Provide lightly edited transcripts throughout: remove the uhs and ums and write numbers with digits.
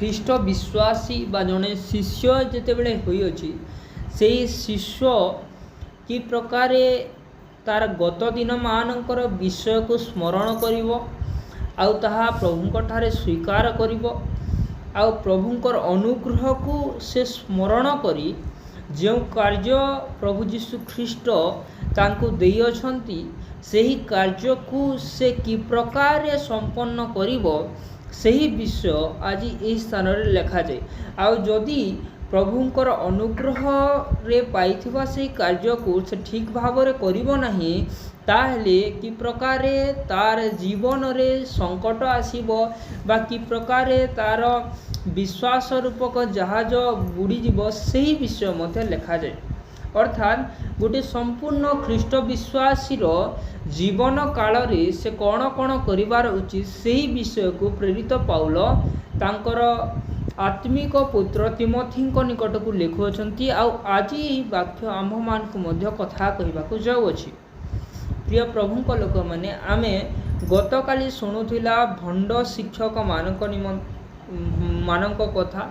ଖ୍ରୀଷ୍ଟ ବିଶ୍ୱାସୀ ବା ଜଣେ ଶିଷ୍ୟ ଯେତେବେଳେ ହୋଇଅଛି ସେହି ଶିଷ୍ୟ କି ପ୍ରକାରେ ତାର ଗତ ଦିନମାନଙ୍କର ବିଷୟକୁ ସ୍ମରଣ କରିବ ଆଉ ତାହା ପ୍ରଭୁଙ୍କ ଠାରେ ସ୍ୱୀକାର କରିବ ଆଉ ପ୍ରଭୁଙ୍କର ଅନୁଗ୍ରହକୁ ସେ ସ୍ମରଣ କରି ଯେଉଁ କାର୍ଯ୍ୟ ପ୍ରଭୁ ଯୀଶୁ ଖ୍ରୀଷ୍ଟ ତାଙ୍କୁ ଦେଇଅଛନ୍ତି ସେହି କାର୍ଯ୍ୟକୁ ସେ କି ପ୍ରକାରେ ସମ୍ପନ୍ନ କରିବ ସେହି ବିଷୟ ଆଜି ଏହି ସ୍ଥାନରେ ଲେଖାଯାଏ। ଆଉ ଯଦି ପ୍ରଭୁଙ୍କର ଅନୁଗ୍ରହରେ ପାଇଥିବା ସେହି କାର୍ଯ୍ୟକୁ ସେ ଠିକ୍ ଭାବରେ କରିବ ନାହିଁ ତାହେଲେ କି ପ୍ରକାରେ ତାର ଜୀବନରେ ସଙ୍କଟ ଆସିବ ବା କି ପ୍ରକାରେ ତାର ବିଶ୍ୱାସ ରୂପକ ଜାହାଜ ବୁଡ଼ିଯିବ ସେହି ବିଷୟ ମଧ୍ୟ ଲେଖାଯାଏ। ଅର୍ଥାତ୍ ଗୋଟିଏ ସମ୍ପୂର୍ଣ୍ଣ ଖ୍ରୀଷ୍ଟ ବିଶ୍ୱାସୀର ଜୀବନ କାଳରେ ସେ କ'ଣ କ'ଣ କରିବାର ଉଚିତ ସେହି ବିଷୟକୁ ପ୍ରେରିତ ପାଉଲ ତାଙ୍କର ଆତ୍ମିକ ପୁତ୍ର ତିମୋଥୀଙ୍କ ନିକଟକୁ ଲେଖୁଅଛନ୍ତି। ଆଉ ଆଜି ଏହି ବାକ୍ୟ ଆମ୍ଭମାନଙ୍କୁ ମଧ୍ୟ କଥା କହିବାକୁ ଯାଉଅଛି। ପ୍ରିୟ ପ୍ରଭୁଙ୍କ ଲୋକମାନେ, ଆମେ ଗତକାଲି ଶୁଣୁଥିଲା ଭଣ୍ଡ ଶିକ୍ଷକମାନଙ୍କ କଥା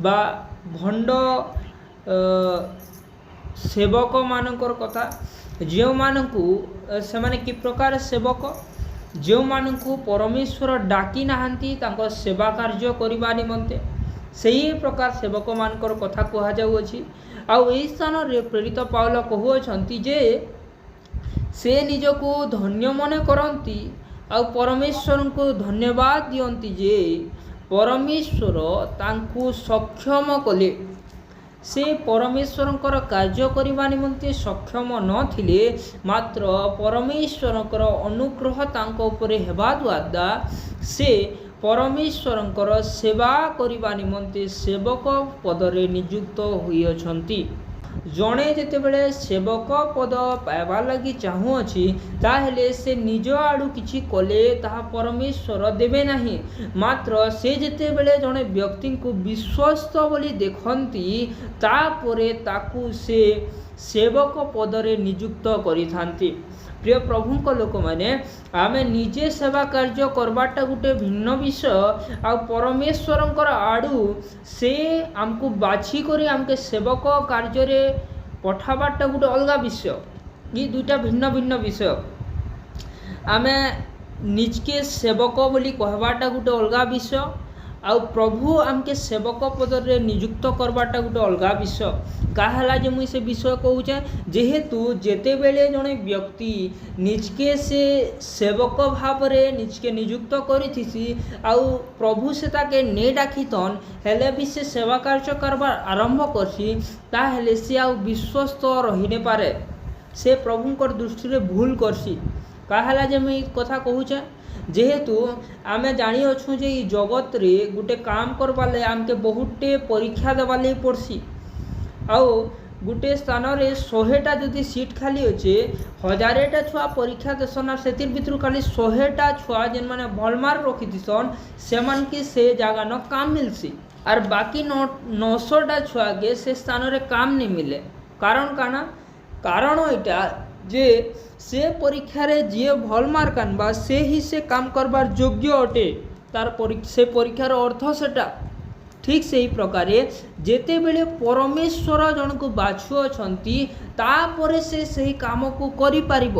ବା ଭଣ୍ଡ ସେବକମାନଙ୍କର କଥା, ଯେଉଁମାନଙ୍କୁ ସେମାନେ କି ପ୍ରକାର ସେବକ, ଯେଉଁମାନଙ୍କୁ ପରମେଶ୍ୱର ଡାକି ନାହାନ୍ତି ତାଙ୍କ ସେବା କାର୍ଯ୍ୟ କରିବା ନିମନ୍ତେ, ସେହି ପ୍ରକାର ସେବକମାନଙ୍କର କଥା କୁହାଯାଉଅଛି। ଆଉ ଏହି ସ୍ଥାନରେ ପ୍ରେରିତ ପାଉଲ କହୁଅଛନ୍ତି ଯେ ସେ ନିଜକୁ ଧନ୍ୟ ମନେ କରନ୍ତି ଆଉ ପରମେଶ୍ୱରଙ୍କୁ ଧନ୍ୟବାଦ ଦିଅନ୍ତି ଯେ ପରମେଶ୍ୱର ତାଙ୍କୁ ସକ୍ଷମ କଲେ। ସେ ପରମେଶ୍ୱରଙ୍କର କାର୍ଯ୍ୟ କରିବା ନିମନ୍ତେ ସକ୍ଷମ ନଥିଲେ, ମାତ୍ର ପରମେଶ୍ୱରଙ୍କର ଅନୁଗ୍ରହ ତାଙ୍କ ଉପରେ ହେବା ଦ୍ୱାରା ସେ ପରମେଶ୍ୱରଙ୍କର ସେବା କରିବା ନିମନ୍ତେ ସେବକ ପଦରେ ନିଯୁକ୍ତ ହୋଇଅଛନ୍ତି। ଜଣେ ଯେତେବେଳେ ସେବକ ପଦ ପାଇବା ଲାଗି ଚାହୁଁଅଛି ତାହେଲେ ସେ ନିଜ ଆଡ଼ୁ କିଛି କଲେ ତାହା ପରମେଶ୍ୱର ଦେବେ ନାହିଁ, ମାତ୍ର ସେ ଯେତେବେଳେ ଜଣେ ବ୍ୟକ୍ତିଙ୍କୁ ବିଶ୍ୱସ୍ତ ବୋଲି ଦେଖନ୍ତି ତାପରେ ତାକୁ ସେ ସେବକ ପଦରେ ନିଯୁକ୍ତ କରିଥାନ୍ତି। ପ୍ରିୟ ପ୍ରଭୁଙ୍କ ଲୋକମାନେ, ଆମେ ନିଜେ ସେବା କାର୍ଯ୍ୟ କରବାଟା ଗୋଟେ ଭିନ୍ନ ବିଷୟ ଆଉ ପରମେଶ୍ୱରଙ୍କର ଆଡ଼ୁ ସେ ଆମକୁ ବାଛି କରି ଆମକେ ସେବକ କାର୍ଯ୍ୟରେ ପଠାବାଟା ଗୋଟେ ଅଲଗା ବିଷୟ। ଏ ଦୁଇଟା ଭିନ୍ନ ଭିନ୍ନ ବିଷୟ। ଆମେ ନିଜକେ ସେବକ ବୋଲି କହିବାଟା ଗୋଟେ ଅଲଗା ବିଷୟ ଆଉ ପ୍ରଭୁ ଆମକେ ସେବକ ପଦରେ ନିଯୁକ୍ତ କରବାଟା ଗୋଟେ ଅଲଗା ବିଷୟ। କାହା ହେଲା ଯେ ମୁଇଁ ସେ ବିଷୟ କହୁଛେ, ଯେହେତୁ ଯେତେବେଳେ ଜଣେ ବ୍ୟକ୍ତି ନିଜକେ ସେ ସେବକ ଭାବରେ ନିଜକେ ନିଯୁକ୍ତ କରିଥିସି ଆଉ ପ୍ରଭୁ ସେ ତାକେ ନେଇ ଡାକିଥନ୍ ହେଲେ ବି ସେ ସେବା କାର୍ଯ୍ୟ କରବାର ଆରମ୍ଭ କରସି, ତାହେଲେ ସେ ଆଉ ବିଶ୍ୱସ୍ତ ରହିନେପାରେ, ସେ ପ୍ରଭୁଙ୍କର ଦୃଷ୍ଟିରେ ଭୁଲ କରସି। କାହା ହେଲା ଯେ ମୁଇଁ କଥା କହୁଛେ, ଯେହେତୁ ଆମେ ଜାଣିଅଛୁ ଯେ এই ଜଗତରେ ଗୋଟେ କାମ କରବାର୍ ଲାଗି ଆମକେ ବହୁତଟେ ପରୀକ୍ଷା ଦେବାର୍ ଲାଗି ପଡ଼ସି। ଆଉ ଗୋଟେ ସ୍ଥାନରେ 100ଟା ଯଦି ସିଟ୍ ଖାଲି ଅଛେ, 1000ଟା ଛୁଆ ପରୀକ୍ଷା ଦେସନ୍ আর ସେଥିର୍ ଭିତରୁ ଖାଲି 100ଟା ଛୁଆ ଯେନ୍ମାନେ ଭଲ ମାର୍କ ରଖିଥିସନ୍ ସେମାନକେ ସେ ଜାଗାନ କାମ ମିଲ୍ସି আর বাকি 900টা ଛୁଆକେ ସେ ସ୍ଥାନରେ କାମ ନେଇ ମିଲେ। କାରଣ କାଣା? କାରଣ ଏଇଟା ଯେ ସେ ପରୀକ୍ଷାରେ ଯିଏ ଭଲ ମାର୍କ ଆনবা ସେ ହିଁ ସେ କାମ করবার যোগ্য অটে, তার সে পরীক্ষার অর্থ সেটা। ঠিক সেই প্রকারে যেতেবেলে পরমেশ্বর জনকু বাছুଅছন্তি তাপরে সে সেই কামকু করি পারিব।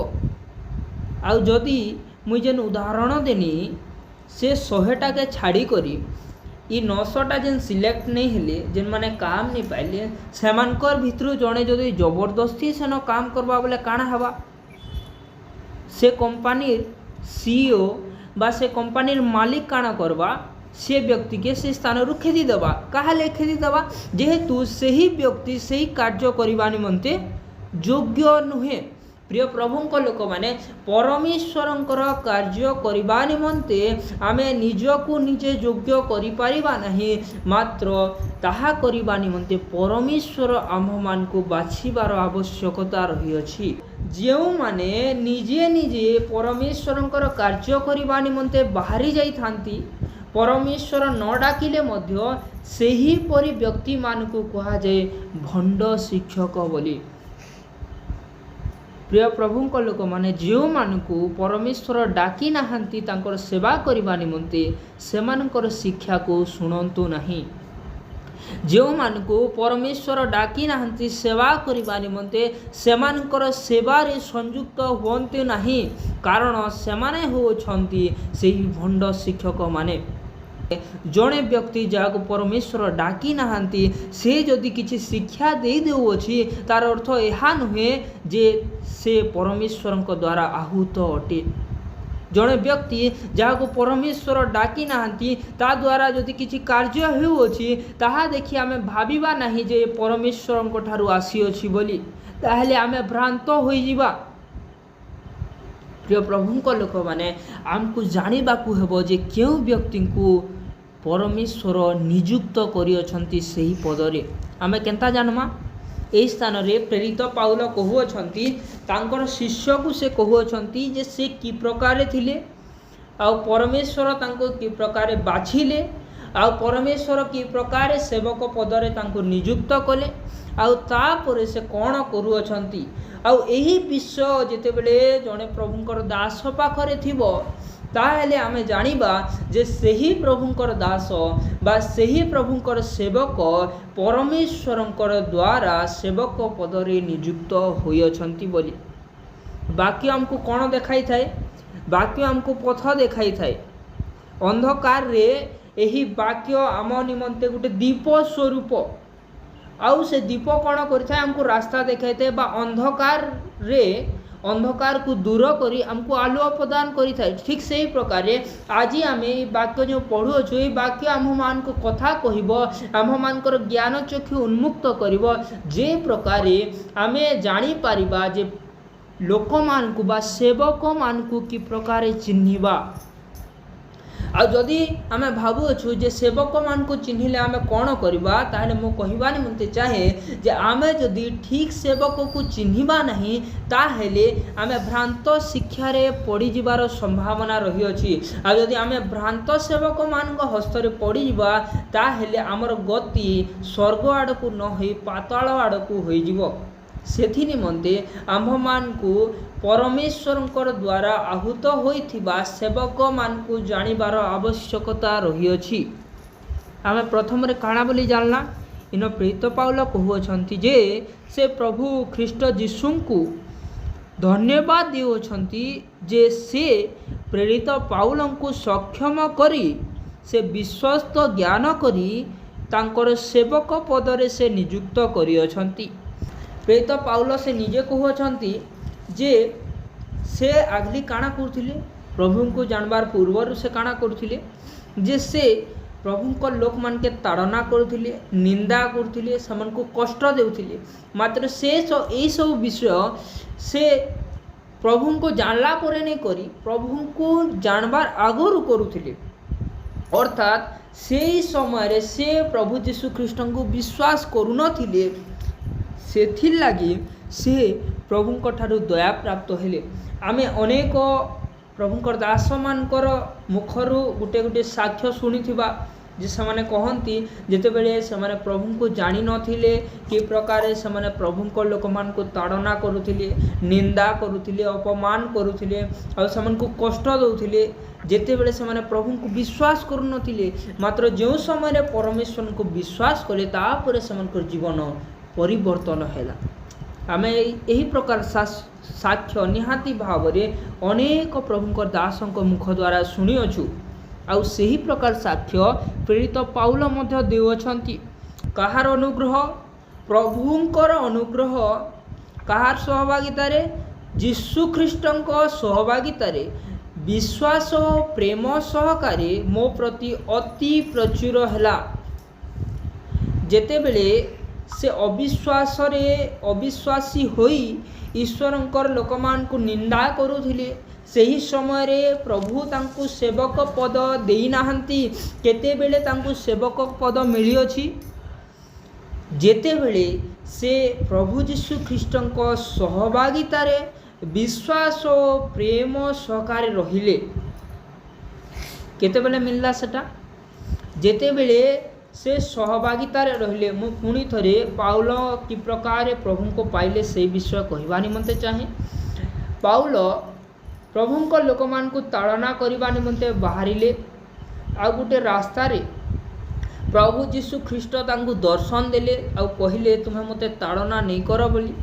ଆଉ ଯଦି ମୁଇଁ ଯେନ୍ ଉଦାହରଣ ଦେନି ସେ 100টাকে ଛାଡ଼ି କରି ଇ 900ଟା ଯେନ୍ ସିଲେକ୍ଟ ନେଇ ହେଲେ, ଯେନ୍ମାନେ କାମ ନେଇ ପାଇଲେ, ସେମାନଙ୍କର ଭିତରୁ ଜଣେ ଯଦି ଜବରଦସ୍ତି ସେନ କାମ କରବା ବୋଲେ କାଣା ହେବା? ସେ କମ୍ପାନୀର CEO বা সে কোম্পানির মালিক কাଣା করবা? সে ব্যক্তিকে সেই স্থানରୁ খেদি দেবা। কাহালে খেদি দেবা? যেহেতু সেই ব্যক্তি সেই কার্য করিবা নিমন্তে যোগ্য নুহে। প্রিয় প্রভুঙ্ক লোকমানে, পরমেশ্বরঙ্কর কার্য করিবা নিমন্তে আমি নিজকু নিজে যোগ্য করিপারিবা নাহি, মাত্র তাহা করিবা নিমন্তে পরমেশ্বর আম্ভমানকু বাছিবার আবশ্যকতা রহিଅछि। ଯେଉଁମାନେ ନିଜେ ନିଜେ ପରମେଶ୍ୱରଙ୍କର କାର୍ଯ୍ୟ କରିବା ନିମନ୍ତେ ବାହାରି ଯାଇଥାନ୍ତି, ପରମେଶ୍ୱର ନ ଡାକିଲେ ମଧ୍ୟ ସେହିପରି ବ୍ୟକ୍ତିମାନଙ୍କୁ କୁହାଯାଏ ଭଣ୍ଡ ଶିକ୍ଷକ ବୋଲି। प्रिय प्रभु को लोक माने जो मानकु परमेश्वर डाकी नाहांती तांकर सेवा करिबा निमंते सेमानकर शिक्षा को सुनंतु नहीं। जो मानकु परमेश्वर डाकी नाहांती सेवा करिबा निमंते सेमानकर सेवारे संयुक्त हुअन्ते नहीं, कारण सेमाने होछंती सेही भंड शिक्षक माने। जड़े व्यक्ति जहाँ परमेश्वर डाकी नाहांती से जदि किसी शिक्षा दे देउछि तार अर्थ यह नुहे जे से परमेश्वर द्वारा आहूत अटे। जड़े व्यक्ति जहाँ परमेश्वर डाकी नाहांती ता द्वारा जदि किसी कार्य होउछि ताहा देखि आमे भाबिबा नाही जे परमेश्वर ठारू आसीअछि बोली, ताहेले आमे भ्रांत होई जिबा। प्रिय प्रभु को लोक माने आमको जानिबाकू हेबो जे केउ व्यक्ति को परमेश्वर नियुक्त करिअछंती सेही पदरे। आमे केंता जानमा एही स्थान रे प्रेरित पाउल कहुअछंती तांकर शिष्य को से कहुअछंती जे से कि प्रकार थिले आ परमेश्वर तांको कि प्रकार बाछिले आ परमेश्वर कि प्रकार सेवक पदरे तांको नियुक्त कले आ तापर से कौन करुअछंती आ एही विषय जेतेबेले जने प्रभुंकर दास पाखरे थिबो ताहेले आमे जानिबा जे सेही प्रभुंकर दास बा सेही प्रभुंकर सेवक परमेश्वरंकर द्वारा सेवक पदरे नियुक्त होइअछंती बोली। बाकी हमको कौन देखाई थाए? बाकी हमको पथ देखाई थाए। अंधकार रे एही वाक्य आम निमंते गोटे दीप स्वरूप आउ से दीप कौन करिथाए हमको रास्ता देखाई थाए बा अंधकार रे अंधकार को दूर करी हमको आलोक प्रदान करिथाए। ठीक से ही प्रकार आज आम वाक्य जो पढ़ुअछु ये वाक्य आम मान को कथा कहब आम मानकर ज्ञान चक्षु उन्मुक्त करिवो जे प्रकार आमे जानी पारिबा जे लोक मानकु बा सेवक मानकु कि प्रकार चिन्हिबा। आ जदि आमे भाबुअछु जे सेवक मानकु चिन्हिले आमे कौन करबा ताहले मो कहबा निमंते चाहे जे आमे जदि ठीक सेवक को चिन्हिबा नहीं ताहले आमे भ्रांत शिक्षा रे पड़ी जिबार संभावना रही अछि। आ जदि आमे भ्रांत सेवक मानक हस्तरे पड़ी जिबा ताहले हमर गति स्वर्ग आड़कू न होई पाताल आड़कू होई जिवो। सेथि निमंते आम्भमान को परमेश्वर द्वारा आहूत होइथिबा सेवक मान को जानिबार आवश्यकता रही अछि। आमे प्रथम रे काना बोली जानला इन प्रेरित पाउल कहउछंती जे से प्रभु ख्रीष्ट जीशु को धन्यवाद देउछंती जे से प्रेरित पाउल को सक्षम करी से विश्वस्त ज्ञान करी तांकर सेवक पदरे से नियुक्त करिअछंती। प्रेरित पाउल से निजे कहउछंती जे से आगली काना करथिले प्रभु को जानबार पूर्वर से काना करथिले जे से प्रभु को लोक मान के ताड़ना करथिले निंदा करथिले समन को कष्ट देउथिले। मात्र से एई सब विषय से प्रभु को जानला परे नहीं करी प्रभु को जानबार आगरु करुथिले। अर्थात से समय से प्रभु जीशु ख्रीष्ट को विश्वास करुनथिले सेथिर लागी से प्रभु ठारू दया प्राप्त हेले। आमे अनेक प्रभुंकर दास मानकर मुखरु गुटे गुटे साक्ष्य शुणिथिबा जे समाने कहंती जेतेबेले समाने प्रभु को जानि नथिले कि प्रकार समाने प्रभुंकर लोक मान को ताड़ना करुथिले निंदा करुथिले अपमान करुथिले और समान को कष्ट दउथिले जेतेबेले समाने प्रभु को विश्वास करू नथिले। मात्र जो समय परमेश्वर को विश्वास कले तापर समान जीवन परिवर्तन हैला। आमे यही प्रकार साक्ष्य निहाती भाव अनेक प्रभुंकर दासंक मुख द्वारा शुणिअछु। आउ सही प्रकार साक्ष्य प्रेरित पाउल मध्य देउछंती। कहार अनुग्रह प्रभुंकर अनुग्रह कहार सहभागिता रे जीशु ख्रीष्टंक सहभागिता रे विश्वास प्रेम सहकारी मो प्रति अति प्रचुर हैला। जेतेबेले से अविश्वास रे अविश्वासी होई ईश्वरंकर लोकमान को निंदा करुथिले सही समय रे प्रभु तांकु सेवक पद देई नाहंती। केतेबेले तांकु सेवक पद मिली अछि जेतेबेले से प्रभु जीशु ख्रीष्टंक सहभागिता रे विश्वास और प्रेम सहकारी रहिले। केतेबेले मिलला सेटा जेतेबेले से सहभागिता रे रहिले। पुणी थरे पाउल कि प्रकार प्रभु को पाइले से विषय कहवा निमंते चाहे। पाउल प्रभुंक लोक मान को ताड़ना करने निमंते बाहरिले। आ गोटे रास्तार प्रभु जीशु ख्रीष्ट तांकु दर्शन देले आ कहले तुम्हें मते ताड़ना नहीं कर बोली।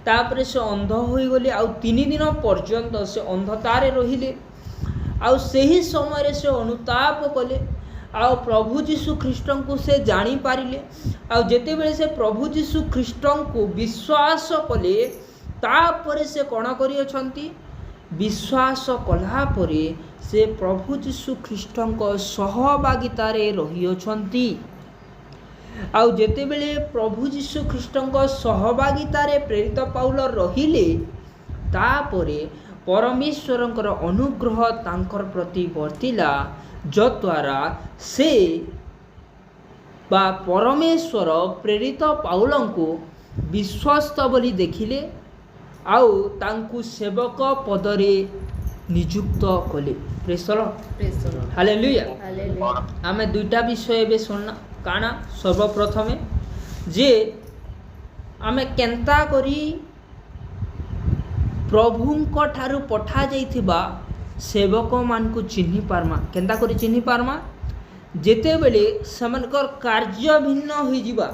तापरे से अंध होईगले आ 3 दिन पर्यंत से अंधतारे रहिले। आ सही समय से अनुताप कले आ प्रभु जीशु ख्रीष्ट को से जानी पारिले। आ जेते बेले से प्रभु जीशु ख्रीष्ट को विश्वास कले तापरे से कण करियछंती विश्वास कला परे से प्रभु जीशु ख्रीष्ट सहभागितार रहियछंती। आ जेते बेले प्रभु जीशु ख्रीष्ट सहभागितार प्रेरित पाउल रहिले तापरे परमेश्वरंकर अनुग्रह तांकर प्रति वर्तिला जद्वारा से बा परमेश्वर प्रेरित पाउल को विश्वस्त बोली देखिले आउ तांकु सेवक पदरे नियुक्त कले। Praise the Lord, hallelujah. आमे दुईटा विषय बे सुनना काना सर्वप्रथमे जे आमे केंता करी प्रभुंक ठारू पठा जाइथिबा सेवक मान को चिन्हि पारमा। केंता करी चिन्हि पारमा जेते बेले समनकर कार्य भिन्न होई जिबा।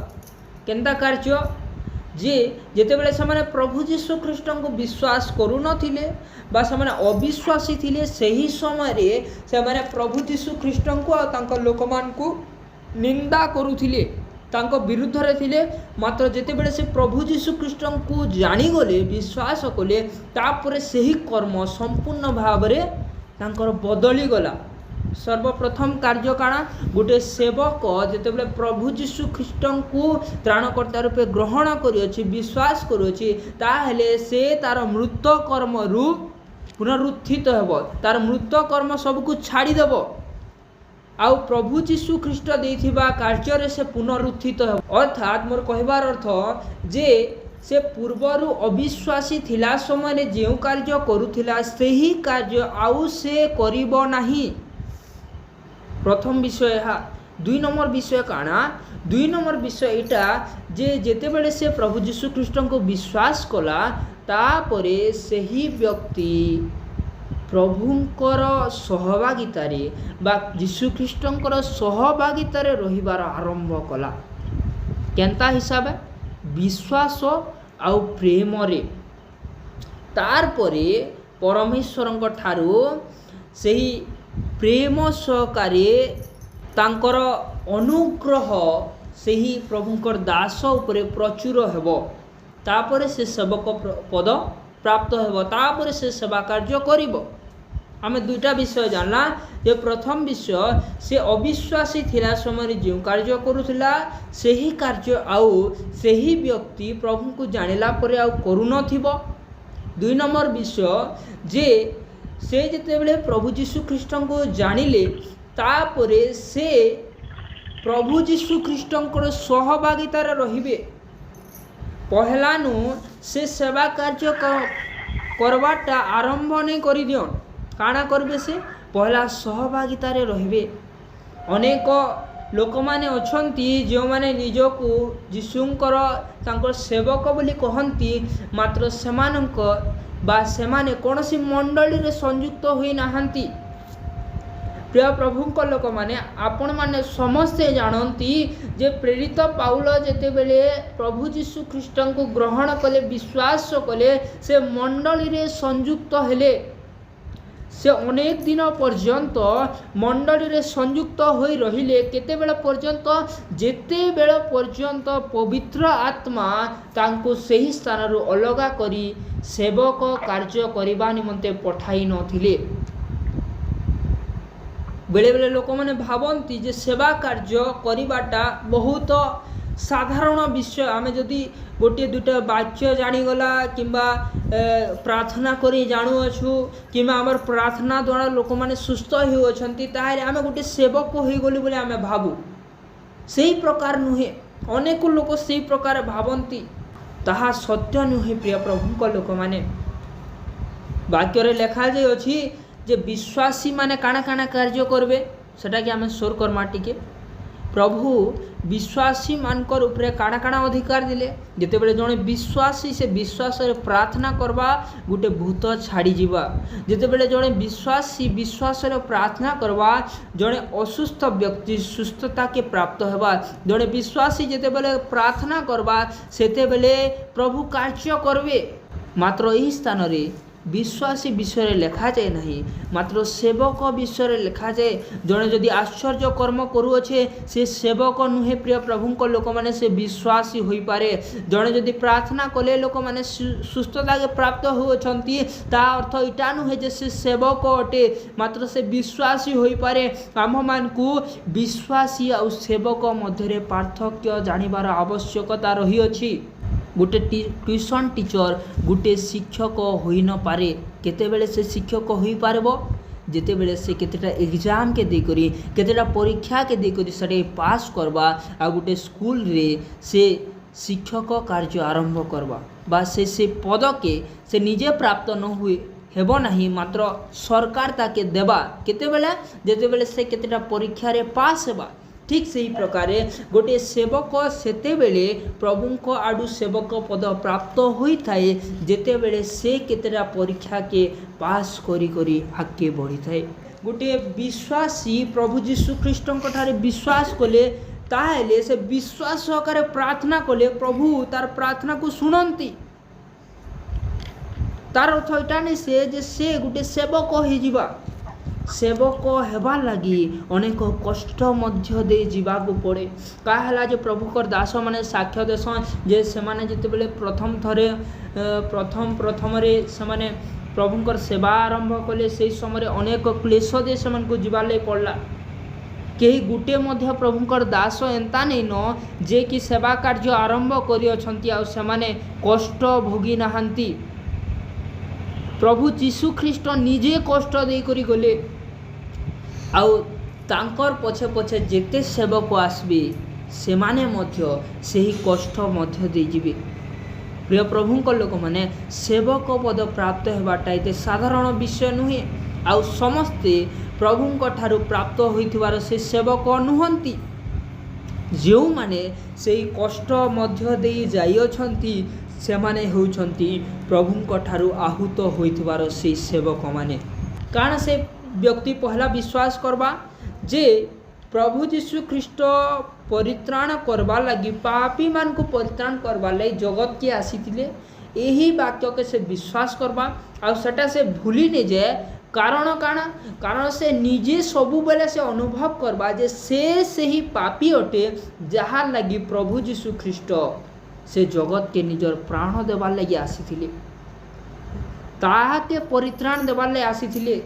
केंता कार्य जे जेते बेले समाने प्रभु जीशु ख्रीष्ट को विश्वास करू नथिले बा समाने अविश्वासी थिले सही समय रे समाने प्रभु जीशु ख्रीष्ट को आ तांको लोक मान को निंदा करूथिले तांको विरुद्ध रे थिले। मात्र जेते बेले से प्रभु जीशु ख्रीष्ट को जानी गले विश्वास कले तापरे सही कर्म संपूर्ण भाव रे तांकर बदली गला। सर्वप्रथम कार्य काना गोटे सेवक जेते बेले प्रभु जीशु ख्रीष्ट को त्राणकर्ता रूपे ग्रहण करियछि विश्वास करियछि ताहेले से तार मृत कर्म रु पुनरुत्थित हेबो। तार मृत कर्म सब को छाड़ी देबो आउ प्रभु जीशु ख्रीष्ट देइथिबा कार्य रे से पुनरुत्थित हेबो। अर्थात मोर कहबार अर्थ जे से पूर्वरु अविश्वासी थिला समय जे कार्य करूथिला सेही कार्य आउ से करिबो नाही। प्रथम विषय है। 2 नंबर विषय काना 2 नंबर विषय इटा जे जेते बेले से प्रभु जीशु ख्रीष्ट को विश्वास कला तापरे सही व्यक्ति प्रभुंकर सहभागितारे बा जीशु ख्रीष्टंकर सहभागितारे रहिबार आरंभ कला। केंता हिसाब विश्वास आउ प्रेम रे तार परे परमेश्वरंक ठारू सही प्रेम सहकारे तांकर अनुग्रह सही प्रभुंकर दास उपरे प्रचुर हेबो। तापरे से सेवक पद प्राप्त हेबो तापरे से सेवा कार्य करिबो। आमे दुईटा विषय जानला जे प्रथम विषय से अविश्वासी थिला समय जो कार्य करूथिला सही कार्य आउ सही व्यक्ति प्रभु को जानिला परे आउ करू नथिबो। 2 नंबर विषय जे से जेते बेले प्रभु जीशु ख्रीष्ट को जानिले तापरे से प्रभु जीशु ख्रीष्ट सहभागितार रहिबे। पहलानु से सेवा कार्य करवाटा आरंभ नहीं करि दियन काना करबे से पहला सहभागितार रहिबे। अनेक लोक माने अछंती जो माने निजको जीशुंकर तांकर सेवक बोली कहंती मात्र सेमानंक बा सेमाने कोनोसी मंडली रे संयुक्त होई नाहंती। प्रिय प्रभुंक लोक माने आपण माने समस्ते जानती जे प्रेरित पाउल जेते बेले प्रभु जीशु ख्रीष्ट को ग्रहण कले विश्वास कले से मंडली रे संयुक्त हेले। से अनेक दिन पर्यंत मंडली रे संयुक्त होई रहिले। केते बेला पर्यंत जेते बेला पर्यंत पवित्र आत्मा तांको सही स्थान रु अलगा करी सेवक कार्य करिबा निमंते पठाई नथिले। बेले बेले लोक माने भावंती जे सेवा कार्य करिबाटा बहुत साधारण विषय। आमे जदि गोटे दुटा वाक्य जानीगला किंबा प्रार्थना करी जाणु अछु किंबा आमर प्रार्थना द्वारा लोक माने सुस्थ हो अछंती ताहे आमे गोटे सेवक होई गली बोले आमे भाबू। सेही प्रकार नुहे अनेक लोक सेही प्रकार भावंती ताहा सत्य नुहे। प्रिय प्रभुंक लोक माने वाक्य रे लेखा जे अछि जे विश्वासी माने काना काना कार्य करबे सेटा कि आमे सोर करमा टिके। प्रभु विश्वासी मानकर उपरे काଣା काଣା अधिकार दिले जेतेबेले जणे विश्वासी से विश्वास प्रार्थना करबा गोटे भूत छाड़ी जीवा जेतेबेले जणे विश्वासी विश्वास प्रार्थना करबा जणे असुस्थ व्यक्ति सुस्थता के प्राप्त हेबा जणे विश्वासी जेतेबेले प्रार्थना करबा सेतेबेले प्रभु कार्य करबे मात्र एही स्थान रे विश्वासी विषय लिखा जाए नहीं मात्र सेवक विषय लिखा जाए जड़े जदि आश्चर्य कर्म करुअछे से सेवक नुहे प्रिय प्रभु को लोक मैंने से विश्वासी हो पारे जड़े जदि प्रार्थना कले लोक मैंने सुस्थता के प्राप्त होती ता अर्थ इटा नुहे जे से सेवक अटे मात्र से विश्वासी हो पारे आम मान को विश्वासी और सेवक मध्य पार्थक्य जानिबार आवश्यकता रही अछि गोटे ट्यूशन टीचर गोटे शिक्षक हो न पारे केतेबेले से शिक्षक हो पारबो जेतेबेले से केतेटा एग्जाम के देकरी केतेटा परीक्षा के देकरी सरे पास करबा आ गोटे स्कूल रे से शिक्षक कार्य आरंभ करबा बा से पद के से निजे प्राप्त न हुए हेबो नहीं मात्र सरकार ताके देबा केतेबेले जेतेबेले से केतेटा परीक्षा रे पास हेबा ठीक से ही प्रकार गोटे सेवक सेतेबेले प्रभु को आडू सेवक पद प्राप्त होता है जेतेबेले से केतेटा परीक्षा के पास करी करी आगे बढ़ी थाए गोटे विश्वासी प्रभु जीशु ख्रीष्ट ठारे विश्वास कले ताहेले से विश्वास सहकारे प्रार्थना कले प्रभु तार प्रार्थना को सुनती तार अर्थ एटा नहीं से गोटे सेवक हो जीवा सेवक हेबार लगी अनेक कष्ट मध्य दे जीवाक पड़े कहा जे प्रभुकर दास माने साक्ष्य देसन जे से माने जितेबेले प्रथम थरे प्रथम रे से माने प्रभुकर सेवा आरंभ कले से समय अनेक क्लेश दे से को जीवार लई पड़ला कहीं गुटे मध्य प्रभुकर दास एंता नहीं न जे कि सेवा कार्य आरंभ करी अछंती आ से माने कष्ट भोगी नाहंती प्रभु जीशु ख्रीष्ट निजे कष्ट दे करी गले आउ तांकर पछे पछे जेते सेवक आसबे से माने मध्य सही कष्ट मध्य दे जिबे प्रिय प्रभु को लोक माने सेवक पद प्राप्त हेबाटा एते साधारण विषय नुहे आउ समस्ते प्रभु को ठारू प्राप्त होइथिबार से सेवक नुहंती जो माने सही कष्ट मध्य दे जाई अछंती से माने होउछंती प्रभु को ठारू आहूत होइथिबार से सेवक माने कारण से व्यक्ति पहला विश्वास करबा जे प्रभु जीशु ख्रीष्ट परित्राण करबा लगी पापी मान को परित्राण करबा लगी जगत के आसीथिले यही वाक्य के से विश्वास करबा आ सेटा से भूली नहीं जाए कारण काना कारण से निजे सबु बेले से अनुभव करबा जे से ही पापी अटे जहाँ लगी प्रभु जीशु ख्रीष्ट से जगत के निजर प्राण देवार लगी आसीथिले ताहाके परित्राण देवार लगी आसीथिले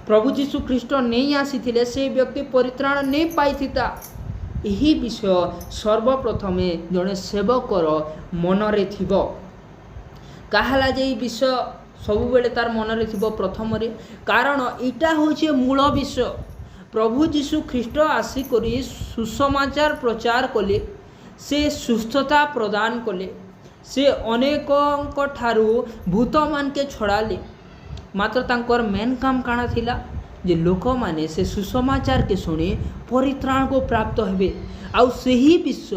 प्रभु जीशु ख्रीष्ट नहीं आसीथिले से व्यक्ति परित्राण नहीं पाइथिता यही विषय सर्वप्रथमे जड़े सेवकर मनरे थिबो कहाला जे विषय सबु बेले तार मनरे थिबो प्रथम रे कारण इटा होचे मूल विषय प्रभु जीशु ख्रीष्ट आसी करी सुसमाचार प्रचार कले से सुस्थता प्रदान कले से अनेकों ठारू भूत मान के छड़ाले मात्र तांकर मेन काम काना थिला जे लोक माने से सुसमाचार के शुणी परित्राण को प्राप्त हेबे आउ सही विषय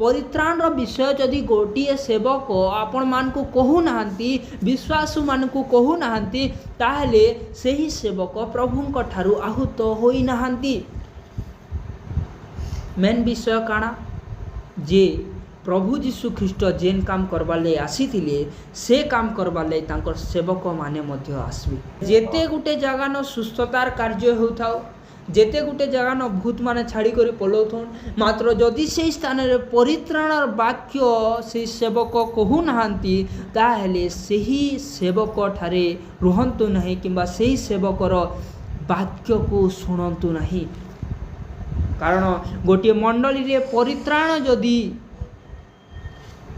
परित्राण विषय जदि गोटे सेवक आपण मान को कहू नाहंती विश्वासु मान को कहू नाहंती ताहले सही सेवक प्रभु ठारू आहूत होई नाहंती मेन विषय काना जे प्रभु जीशु ख्रीष्ट जेन काम करवा ले आसीथिले से काम करवा ले तांकर सेवक माने मध्य आसबे जेते गुटे जगह न सुस्थतार कार्य होथाओ जेते गुटे जगह न भूत माने छाड़ी करी पलोथुन मात्र जदि से स्थान रे परित्राणर वाक्य से सेवक कहू नाहंती ताहेले सही सेवक ठारे रुहंतु नहीं किंबा सही सेवकर वाक्य को सुनंतु नहीं कारण गोटे मंडली रे परित्राण जदि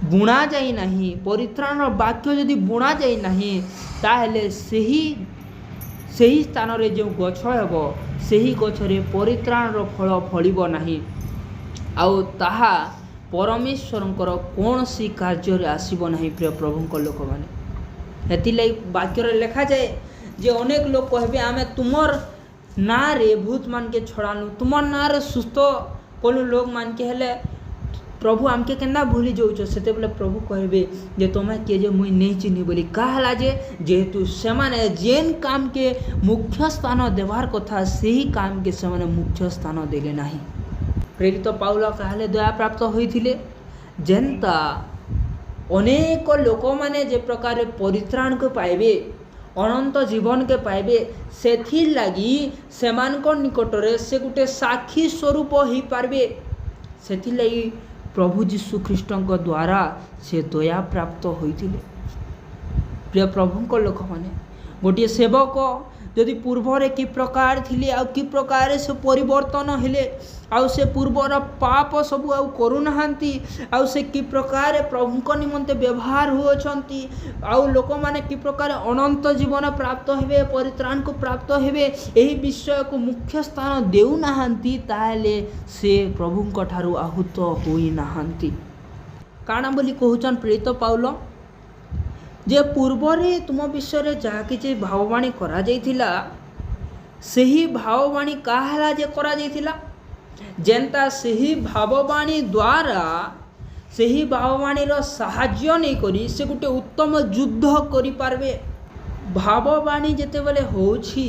बुणा जाई नहीं परित्राण वाक्य जदि बुणा जाई नहीं ताहेले सही स्थान रे जो गछ हेबो सही गछरे परित्राणर फल फलिबो नहीं आउ ताहा परमेश्वरंकर कौनसी कार्य रे आसीबो नहीं प्रिय प्रभुंकर लोक माने हेतिलाई वाक्य रे लिखा जाए जे अनेक लोग कहबे आमे तुमर ना रे भूत मान के छड़ानु तुमर ना रे सुस्थ कोनो लोग मान के हेले प्रभु आमके केन्ना भूली जाऊछ से प्रभु कहबे जे तुम्हें किए जे मुई नहीं चिन्ही बोली कहला जेहेतु से जेन काम के मुख्य स्थान देवार कथा से ही काम के से मुख्य स्थान देले नहीं। प्रेरित पाउल कहले दया प्राप्त होइथिले जेनता अनेक लोक माने जे प्रकार परित्राण को पाइबे अनंत जीवन के पाइबे सेथिर लगी सेमानक निकटरे से गुटे साक्षी स्वरूप ही पारबे सेथिर लगी प्रभु जीशु ख्रीष्टଙ୍କ द्वारा से दया प्राप्त होइथिले। प्रिय प्रभुଙ୍କ लोक माने गोटे सेवक जदि पूर्वरे कि प्रकार थिले आ कि प्रकार से परिवर्तन हेले आउ से पूर्वर पाप सबु आउ करू नाहंती आउ से कि प्रकार प्रभुଙ୍କ निमंते व्यवहार होछंती आउ लोक माने कि प्रकार अनंत जीवन प्राप्त हेबे परित्राण को प्राप्त हेबे एही विषय को मुख्य स्थान देउ नाहंती ताले से प्रभुଙ୍କ ठारू आहुत होई नाहंती। काना बोली कहउछन प्रेरित पाउल जे पूर्वरे तुम विषय जहा कि भाववाणी करा जाइथिला सेही भाववाणी काहला जे करा जाइथिला जेनता सेही भाववाणी द्वारा सेही भाववाणी साहाय्य नहीं करी से गुटे उत्तम युद्ध करि पारबे। भाववाणी जेते बेले होछि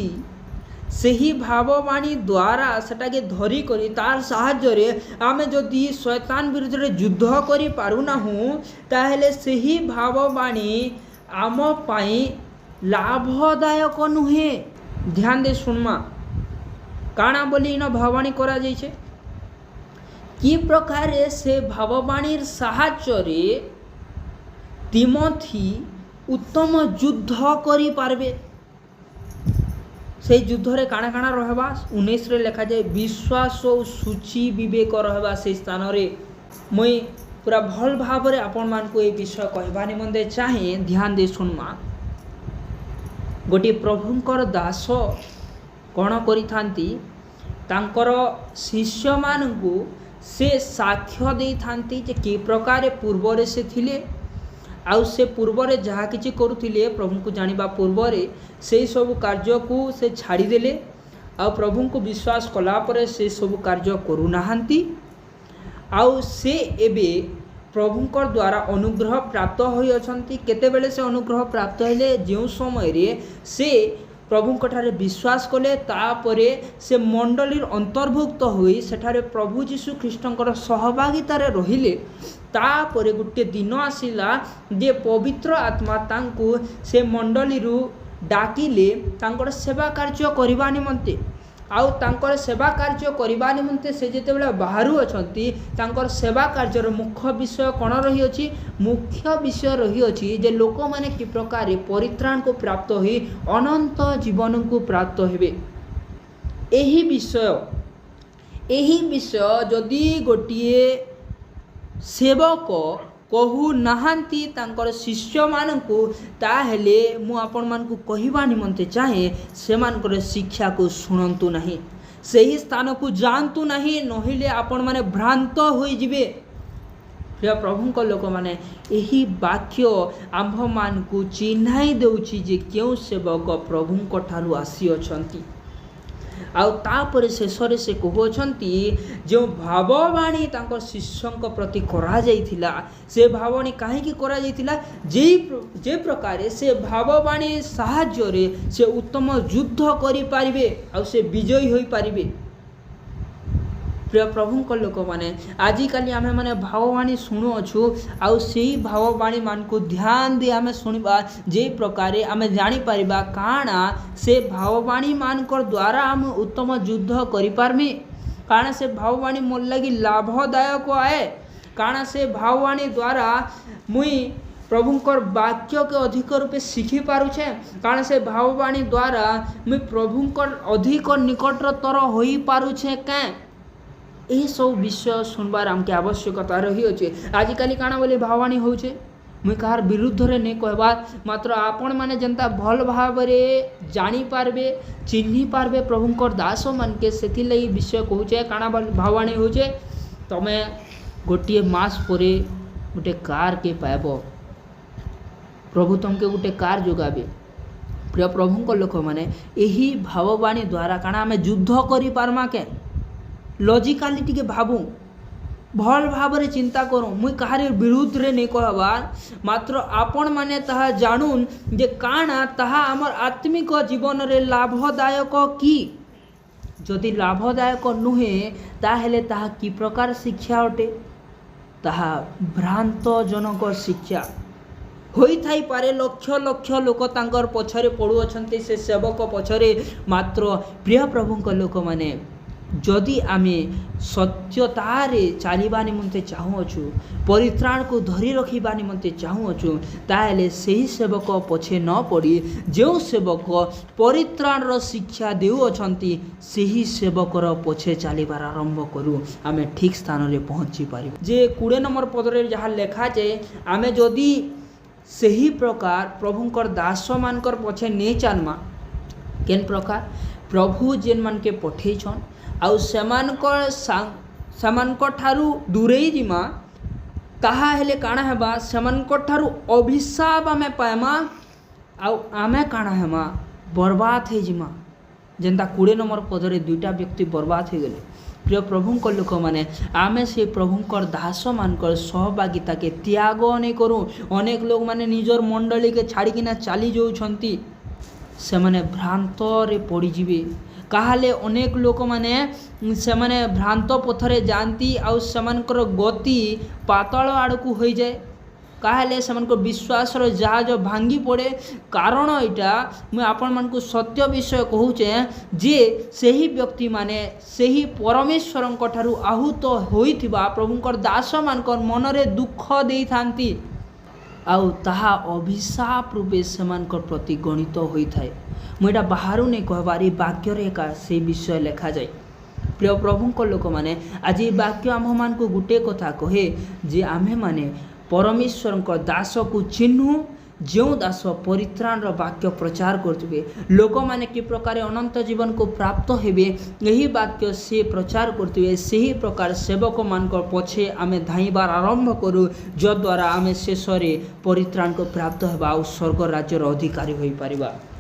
सेही भाववाणी द्वारा सेटा के धरी करी तार साहाय्य रे आमे जदि शैतान विरुद्ध रे युद्ध करि पारु नाहु ताहेले सेही भाववाणी आम पाई लाभदायक नुहे। ध्यान दे सुनमा काना बोली इन भाववाणी करा जाइछे कि प्रकार से भाववाणीर साहाय्य रे तिमोथी उत्तम युद्ध करि पारबे। से युद्ध रे काना काना रहबा 19 रे लिखा जाए विश्वास और सूची विवेक रहबा से स्थान रे मुई पूरा भल भाव रे आपण मान को ए विषय कहबा निमंते चाहे। ध्यान दे सुनमा गोटे प्रभुंकर दास कौन करिथांती तांकर शिष्य मानकु से साक्ष्य दे थांती जे कि प्रकार पूर्वरे से थिले आउ से पूर्वरे जहा किछि करुथिले प्रभु को जानिबा पूर्वरे से सब कार्य को से छाड़ी देले आउ प्रभु को विश्वास कला परे से सब कार्य करू नाहंती आउ से एबे प्रभुंकर द्वारा अनुग्रह प्राप्त होई अछंती। केतेबेले से अनुग्रह प्राप्त हेले जो समय रे से प्रभुंक ठारे विश्वास कले तापरे से मंडलीर अंतर्भुक्त होई सेठारे प्रभु जीशु ख्रीष्टंकर सहभागितार रहिले तापरे गुटे दिन आसिला जे पवित्र आत्मा तांकु से मंडलीरु डाकिले तांकर सेवा कार्य करिबा निमंते आउ तांकर सेवा कार्य करिबा निमंते से जेतेबेले बाहरु अछंती तांकर सेवा कार्यर मुख्य विषय कोन रही अछि मुख्य विषय रही अछि जे लोक माने कि प्रकार परित्राण को प्राप्त होई अनंत जीवन को प्राप्त हेबे। एही विषय जदि गोटिए सेवक कहू नाहांती तांकर शिष्य मानकु ताहेले मु आपण मानकु कहिबा निमंते चाहे से मानकर शिक्षा को सुनंतु नहीं सही स्थान को जानतु नहीं नहिले आपण माने भ्रांत होई जिवे। प्रिय प्रभुंक लोक माने एही वाक्य आंभ मानकु चिन्हाई देउछि जे केउ सेवक प्रभुंक ठारू आसी अछंती आउ तापरे शेषरे से कहउछंती जो भाववाणी तांको शिष्यंक प्रति करा जाइथिला से भाववाणी काहे की करा जाइथिला जे प्रकार से भाववाणी साहाय्य रे से उत्तम युद्ध करि पारिबे आउ से विजयी होई पारिबे। प्रिय प्रभुंक लोक माने आजिकाली आमे माने भाववाणी शुणु अच्छु आउ सेही भाववाणी मान को ध्यान दे आमे शुणिबा जे प्रकारे आमे जानी पारिबा काना से भाववाणी मानकर द्वारा आम उत्तम युद्ध करि पारमी काना से भाववाणी मोर लगी लाभदायक आए काना से भाववाणी द्वारा मुई प्रभुंकर वाक्य के अधिक रूपे शिखी पारुछे कारण से भाववाणी द्वारा मुई प्रभुंकर अधिक निकटतर होई पारुछे क्या यही सब विषय सुनबार आमके आवश्यकता रही अच्छे। आजिकाली काना बोले भाववाणी होचे मुई कहार विरुद्ध रे नहीं कहबार मात्र आपण माने जनता भल भाव रे जानी पारबे चिन्ही पारबे प्रभुंकर दास मान के सेति लई विषय कहूचे काना भाववाणी होचे तमे गोटे मास परे गोटे कार के पाइब प्रभु तुमके गोटे कार जोगाबे। प्रिय प्रभुंक लोक माने यही भाववाणी द्वारा काना आमे युद्ध करि पारमा के लॉजिकाली टिके भाबू भल भाव चिंता करूँ मुई कहार विरुद्ध रे नहीं कहबार मात्र आपण माने ताहा जानुन जे काना ताहा आमर आत्मिक जीवन रे लाभदायक कि जदि लाभदायक नुहे ताहेले ताहा कि प्रकार शिक्षा अटे ताहा भ्रांतजनक शिक्षा होई थाई पारे लक्ष लक्ष लोक तांकर पछरे पड़ुअछन्ते से सेवक पछरे मात्र प्रिय प्रभुंक लोक माने जदि आमे सत्यतारे चलवा निमंते चाहूँछु परित्राण को धरी रखा निमंते चाहूँछु ताहले सही सेवक पछे न पड़ी जो सेवक परित्राणर शिक्षा देउअछन्ति सही सेवकर पछे चलबार आरंभ करूँ आमे ठीक स्थान रे पहुँची पारि जे 20 नंबर पदरे जहाँ लेखा जे आमे जदि सही प्रकार प्रभुंकर दास मानकर पछे नहीं चलमा केन प्रकार प्रभु जेन मान के पठेछन आउ सेमानकर ठारू दूरेई जिमा ताहा हेले काना हेबा सेमानकर ठारू अभिशाप आमे पाएमा आउ आमे काना हेमा बर्बाद हे जिमा जेनता 20 नंबर पदरे 2टा व्यक्ति बर्बाद हो गले प्रिय प्रभुंक लोक माने आमे से प्रभुंकर दास मानकर सहभागिता के त्याग नहीं करूँ अनेक लोग माने निजर मंडली के छाड़िकिना चली जाउछंती से माने भ्रांत रे पड़ी जिवे काहले अनेक लोक माने से माने भ्रांत पथरे जानती आउ सेमानकर गति पातल आड़कू हो जाए काहले सेमानकर विश्वासर जहाज भांगी पड़े कारण इटा मुझे आपण मानकु सत्य विषय कहूचे जे सही व्यक्ति माने सही परमेश्वरंक ठारू आहूत होइथिबा प्रभुंकर दास मानकर मनरे दुख देई थांती आउ ताहा अभिशाप रूपे सेमानकर प्रति गणित होइथाय मुझे बाहर नहीं कहबार वाक्य एका से विषय लेखा जाए प्रिय प्रभुंक लोक माने आज ये वाक्य आम मान को गोटे कथा कहे जे आमे माने परमेश्वर दास को चिन्हू जो दास परित्राण वाक्य प्रचार करते लोक माने कि प्रकार अनंत जीवन को प्राप्त हेबे यही वाक्य से प्रचार करते से ही प्रकार सेवक मान पछे आमे धाइबार आरंभ करूँ जद्वारा आमे शेष परित्राण को प्राप्त हेबा और स्वर्ग राज्यर अधिकारी हो पारिबा।